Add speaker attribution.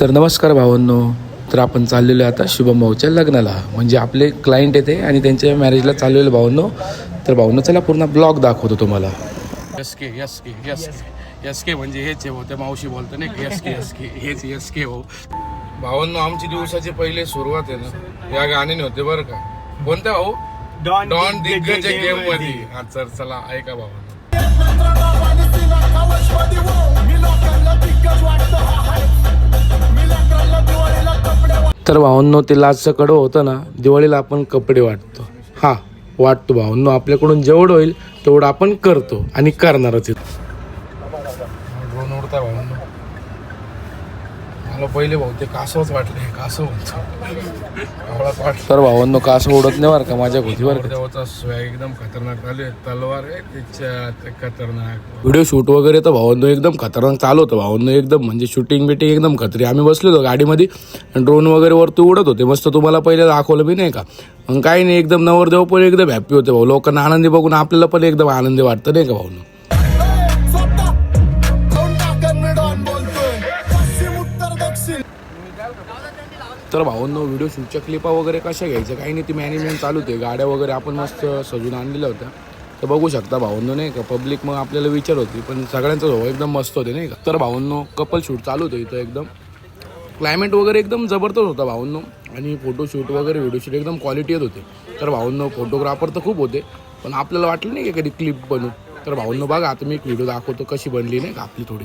Speaker 1: तर नमस्कार भावांनो. तर आपण चाललेलो आता शुभम भाऊच्या लग्नाला, म्हणजे आपले क्लायंट येते आणि त्यांच्या मॅरेजला चाललेलो भावांनो. तर भावांनो चला पूर्ण ब्लॉग दाखवतो तुम्हाला. एस के म्हणजे हेच आहे, त्या मावशी बोलतो नाही एस के हेच एस के हो भावांनो. आमची दिवसाची पहिले सुरुवात आहे ना या गाण्याने होते बरं का. कोणत्या भाऊ? डॉन दिग्गज गेम मध्ये. हा सर चला ऐका भावांनो. तर भावांनो ते लास्टचं कडं होतं ना, दिवाळीला आपण कपडे वाटतो. हा वाटतो भावांनो, आपल्याकडून जेवढं होईल तेवढं आपण करतो आणि करणारच आहे. ड्रोन उडता भावांनो. मला पहिले भाऊ ते कासवच वाटले, कासव तर भावांनो कासव उडत नाही बरं का माझ्या गोष्टीवर. देवाचा स्वॅग एकदम खतरनाक चालू आहे. तलवार आहे त्याच्या खतरनाक. व्हिडिओ शूट वगैरे तर भावांनो एकदम खतरनाक चालू होतं भावांनो. एकदम म्हणजे शूटिंग बिटिंग एकदम खतरी. आम्ही बसलो होतो गाडीमध्ये, ड्रोन वगैरे वरती उडत होते मस्त. तुम्हाला पहिले दाखवलं मी नाही का. मग काही नाही, एकदम नवरदेव पण एकदम हॅप्पी होते भाऊ. लोकांना आनंदी बघून आपल्याला पण एकदम आनंदी वाटतं नाही का भाऊंनो. तर भावांनो व्हिडिओ शूटच्या क्लिपा वगैरे कशा घ्यायच्या काही नाही, ती मॅनेजमेंट चालू होते. गाड्या वगैरे आपण मस्त सजून आणलेल्या होत्या. तर बघू शकता भावांनो नाही का. पब्लिक मग आपल्याला विचार होती, पण सगळ्यांचं भाऊ एकदम मस्त होते नाही का. तर भावांनो कपल शूट चालू होतं इथं. एकदम क्लायमेट वगैरे एकदम जबरदस्त होता भावांनो. आणि फोटोशूट वगैरे व्हिडिओ शूट एकदम क्वालिटी येत होते. तर भावांनो फोटोग्राफर तर खूप होते, पण आपल्याला वाटलं नाही की कधी क्लिप बनू. तर भावांनो बघा आता मी एक व्हिडिओ दाखवतो कशी बनली नाही का आपली थोडी.